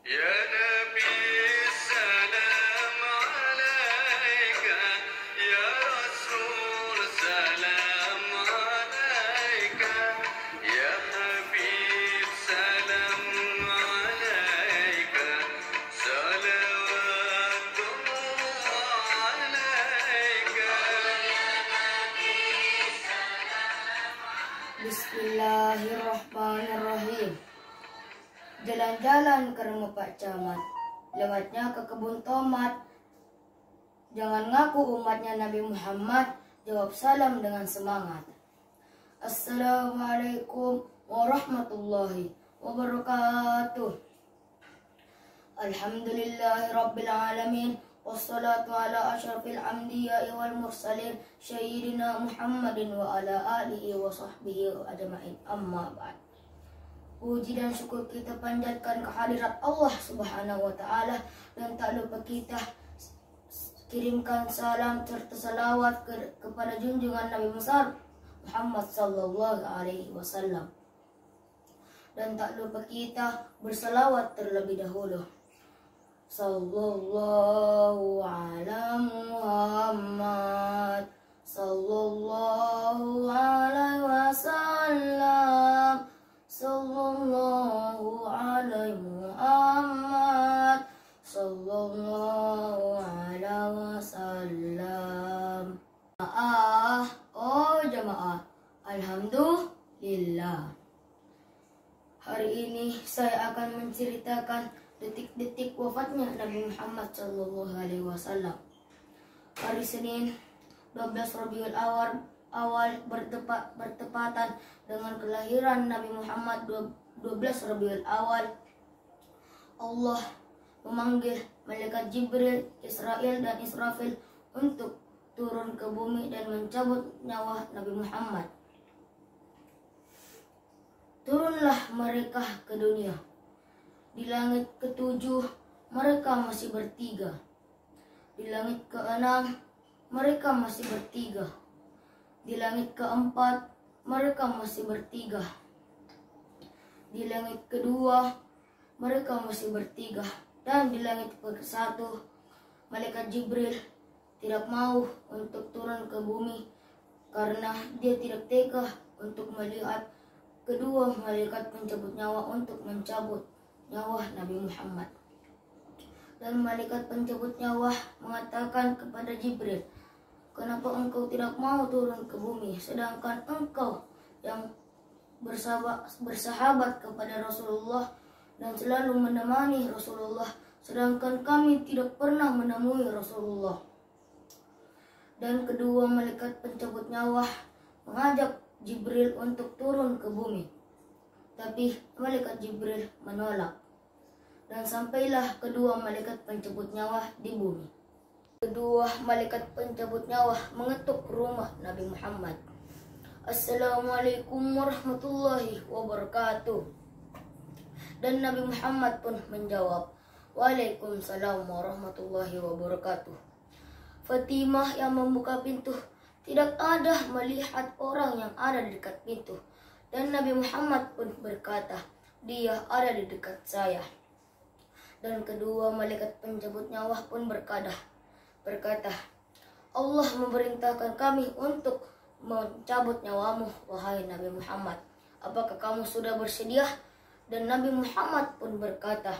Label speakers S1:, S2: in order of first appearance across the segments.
S1: Ya Nabi salam alaika, ya Rasul salam alaika, ya Habib salam alaika, salawatullah alaika.
S2: Bismillahirrahmanirrahim. Jalan-jalan ke rumah Pak Camat, lewatnya ke kebun tomat. Jangan ngaku umatnya Nabi Muhammad, jawab salam dengan semangat. Assalamualaikum warahmatullahi wabarakatuh. Alhamdulillahi rabbil alamin, wassalatu ala asyrafil anbiya'i wal mursalin, sayyidina Muhammadin wa ala alihi wa sahbihi ajma'in, amma ba'd. Puji dan syukur kita panjatkan kehadirat Allah Subhanahu wa Ta'ala, dan tak lupa kita kirimkan salam serta salawat kepada junjungan Nabi besar Muhammad sallallahu alaihi wasallam. Dan tak lupa kita bersalawat terlebih dahulu. Sallallahu ala Muhammad, sallallahu alaihi wasallam, sallallahu alaihi Muhammad, sallallahu alaihi wasallam. Jamaah, alhamdulillah. Hari ini saya akan menceritakan detik-detik wafatnya Nabi Muhammad sallallahu alaihi wasallam. Hari Senin 12 Rabiul Awal bertepatan dengan kelahiran Nabi Muhammad 12 Rabiul Awal. Allah memanggil malaikat Jibril, Israel dan Israfil untuk turun ke bumi dan mencabut nyawa Nabi Muhammad. Turunlah mereka ke dunia. Di langit ketujuh mereka masih bertiga. Di langit keenam mereka masih bertiga. Di langit keempat mereka masih bertiga. Di langit kedua mereka masih bertiga. Dan di langit ke-1 malaikat Jibril tidak mau untuk turun ke bumi karena dia tidak tega untuk melihat kedua malaikat pencabut nyawa untuk mencabut nyawa Nabi Muhammad. Dan malaikat pencabut nyawa mengatakan kepada Jibril, "Kenapa engkau tidak mau turun ke bumi, sedangkan engkau yang bersahabat kepada Rasulullah dan selalu menemani Rasulullah, sedangkan kami tidak pernah menemui Rasulullah?" Dan kedua malaikat pencabut nyawa mengajak Jibril untuk turun ke bumi. Tapi malaikat Jibril menolak. Dan sampailah kedua malaikat pencabut nyawa di bumi. Kedua malaikat pencabut nyawa mengetuk rumah Nabi Muhammad. Assalamualaikum warahmatullahi wabarakatuh. Dan Nabi Muhammad pun menjawab, Waalaikumsalam warahmatullahi wabarakatuh. Fatimah yang membuka pintu tidak ada melihat orang yang ada di dekat pintu. Dan Nabi Muhammad pun berkata, "Dia ada di dekat saya." Dan kedua malaikat pencabut nyawa pun berkata, "Allah memerintahkan kami untuk mencabut nyawamu, wahai Nabi Muhammad. Apakah kamu sudah bersedia?" Dan Nabi Muhammad pun berkata,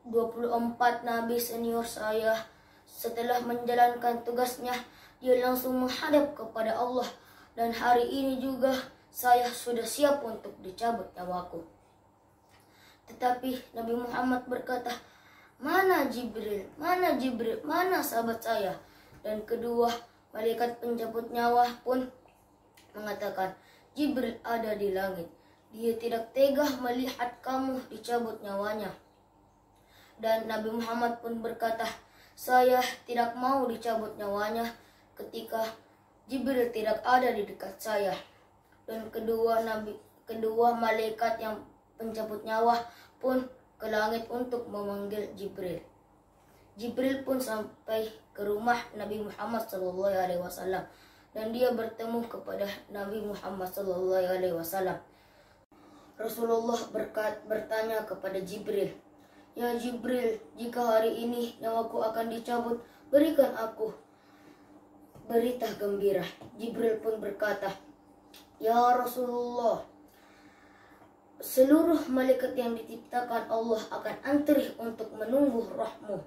S2: 24 nabi senior saya setelah menjalankan tugasnya, dia langsung menghadap kepada Allah. Dan hari ini juga saya sudah siap untuk dicabut nyawaku. Tetapi Nabi Muhammad berkata, Mana Jibril? Mana Jibril? Mana sahabat saya?" Dan kedua malaikat pencabut nyawa pun mengatakan, "Jibril ada di langit. Dia tidak tega melihat kamu dicabut nyawanya." Dan Nabi Muhammad pun berkata, "Saya tidak mau dicabut nyawanya ketika Jibril tidak ada di dekat saya." Dan kedua malaikat yang pencabut nyawa pun ke langit untuk memanggil Jibril. Jibril pun sampai ke rumah Nabi Muhammad SAW dan dia bertemu kepada Nabi Muhammad SAW. Rasulullah bertanya kepada Jibril, Ya Jibril, jika hari ini nyawaku akan dicabut, berikan aku berita gembira. Jibril pun berkata, Ya Rasulullah, seluruh malaikat yang diciptakan Allah akan antri untuk menunggu rohmu.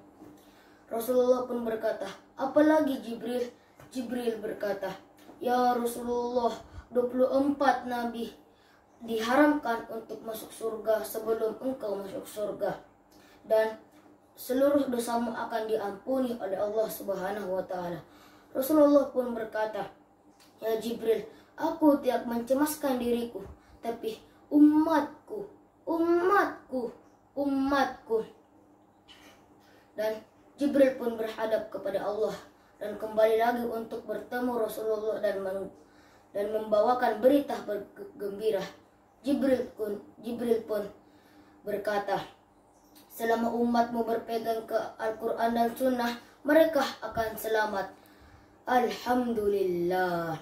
S2: Rasulullah pun berkata, apalagi Jibril? Jibril berkata, Ya Rasulullah, 24 nabi diharamkan untuk masuk surga sebelum engkau masuk surga. Dan seluruh dosamu akan diampuni oleh Allah Subhanahu wa taala. Rasulullah pun berkata, Ya Jibril, aku tidak mencemaskan diriku, tapi umatku. Dan Jibril pun berhadap kepada Allah dan kembali lagi untuk bertemu Rasulullah dan membawakan berita gembira. Jibril pun berkata, selama umatmu berpegang ke Al-Quran dan Sunnah, mereka akan selamat. Alhamdulillah.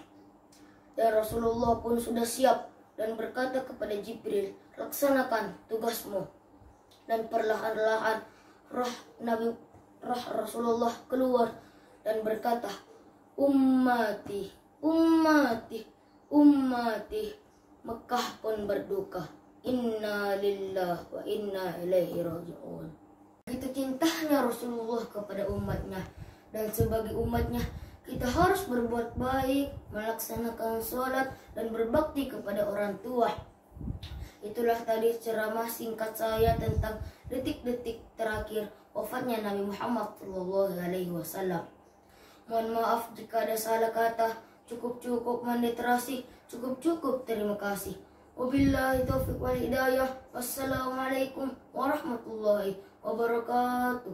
S2: Dan Rasulullah pun sudah siap dan berkata kepada Jibril, laksanakan tugasmu. Dan perlahan-lahan roh Rasulullah keluar dan berkata, ummati. Mekah pun berduka. Inna lillahi wa inna ilaihi raji'un. Begitu cintanya Rasulullah kepada umatnya. Dan sebagai umatnya, kita harus berbuat baik, melaksanakan sholat, dan berbakti kepada orang tua. Itulah tadi ceramah singkat saya tentang detik-detik terakhir wafatnya Nabi Muhammad SAW. Mohon maaf jika ada salah kata. Cukup meliterasi, cukup terima kasih. Wabillahi taufiq wal hidayah. Wassalamualaikum warahmatullahi wabarakatuh.